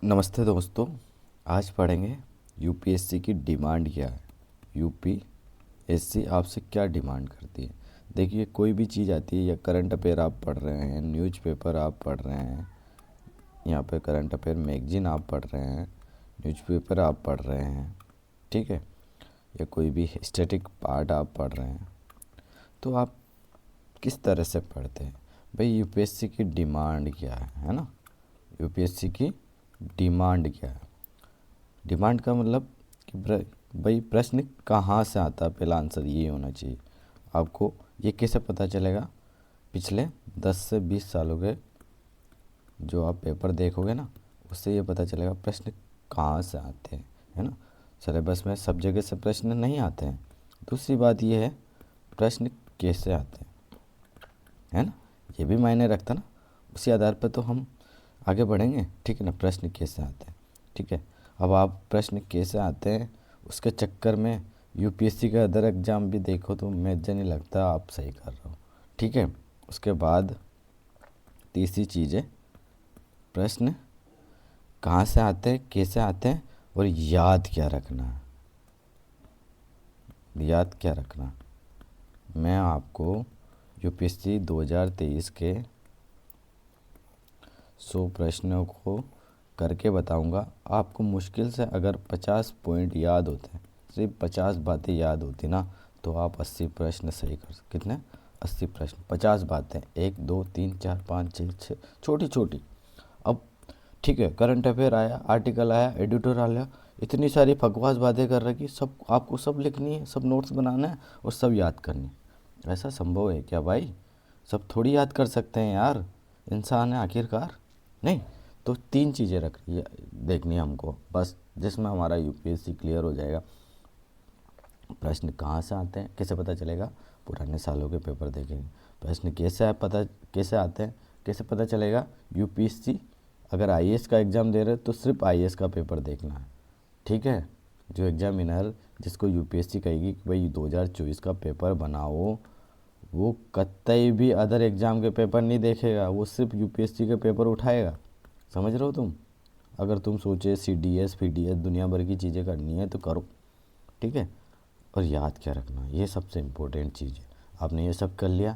नमस्ते दोस्तों। आज पढ़ेंगे यूपीएससी की डिमांड क्या है। यूपीएससी आपसे क्या डिमांड करती है। देखिए, कोई भी चीज़ आती है, या करंट अफेयर आप पढ़ रहे हैं, न्यूज़पेपर आप पढ़ रहे हैं, यहाँ पे करंट अफेयर मैगजीन आप पढ़ रहे हैं, न्यूज़पेपर आप पढ़ रहे हैं, ठीक है, या कोई भी स्टैटिक पार्ट आप पढ़ रहे हैं, तो आप किस तरह से पढ़ते हैं। भाई, यूपीएससी की डिमांड क्या है ना। यूपीएससी की डिमांड क्या है। डिमांड का मतलब कि भाई प्रश्न कहाँ से आता है, पहला आंसर ये होना चाहिए। आपको ये कैसे पता चलेगा। पिछले 10 से 20 सालों के जो आप पेपर देखोगे ना, उससे ये पता चलेगा प्रश्न कहाँ से आते हैं, है ना। सिलेबस में सब जगह से प्रश्न नहीं आते हैं। दूसरी बात ये है, प्रश्न कैसे आते हैं, है ना, ये भी मायने रखता ना। उसी आधार पर तो हम आगे बढ़ेंगे, ठीक है ना। प्रश्न कैसे आते हैं, ठीक है। अब आप प्रश्न कैसे आते हैं उसके चक्कर में यूपीएससी का अदर एग्ज़ाम भी देखो तो मुझे नहीं लगता आप सही कर रहे हो, ठीक है। उसके बाद तीसरी चीज़ है, प्रश्न कहाँ से आते हैं, कैसे आते हैं, और याद क्या रखना है। याद क्या रखना, मैं आपको यूपीएससी 2023 के 100 प्रश्नों को करके बताऊंगा। आपको मुश्किल से अगर 50 पॉइंट याद होते हैं, सिर्फ 50 बातें याद होती ना, तो आप 80 प्रश्न सही कर सकते। कितने? 80 प्रश्न, 50 बातें, 1 2 3 4 5 6 6 छोटी छोटी। अब ठीक है, करंट अफेयर आया, आर्टिकल आया, एडिटोरियल आया, इतनी सारी बकवास बातें कर रखी, सब आपको सब लिखनी है, सब नोट्स बनाना है और सब याद करनी है। ऐसा संभव है क्या भाई? सब थोड़ी याद कर सकते हैं यार, इंसान है आखिरकार। नहीं, तो तीन चीज़ें देखनी है हमको बस, जिसमें हमारा यूपीएससी क्लियर हो जाएगा। प्रश्न कहाँ से आते हैं कैसे पता चलेगा, पुराने सालों के पेपर देखेंगे। प्रश्न कैसे आते हैं कैसे पता चलेगा। यूपीएससी अगर आईएएस का एग्ज़ाम दे रहे तो सिर्फ आईएएस का पेपर देखना है, ठीक है। जो एग्जामिनर जिसको यूपीएससी कहेगी कि भाई 2024 का पेपर बनाओ, वो कतई भी अदर एग्ज़ाम के पेपर नहीं देखेगा, वो सिर्फ यूपीएससी के पेपर उठाएगा। समझ रहे हो तुम। अगर तुम सोचे सीडीएस पीडीएस दुनिया भर की चीज़ें करनी है तो करो, ठीक है। और याद क्या रखना, ये सबसे इम्पोर्टेंट चीज़ है। आपने ये सब कर लिया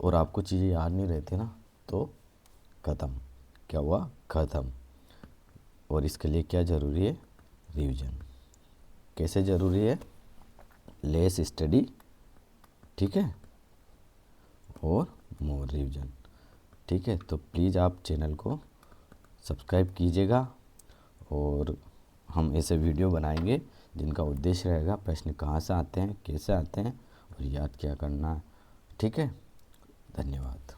और आपको चीज़ें याद नहीं रहती ना, तो ख़त्म। क्या हुआ? ख़त्म। और इसके लिए क्या ज़रूरी है? रिवीजन। कैसे ज़रूरी है? लेस स्टडी, ठीक है, और मोर रिवीजन, ठीक है। तो प्लीज़ आप चैनल को सब्सक्राइब कीजिएगा, और हम ऐसे वीडियो बनाएंगे जिनका उद्देश्य रहेगा प्रश्न कहाँ से आते हैं, कैसे आते हैं, और याद क्या करना है, ठीक है। धन्यवाद।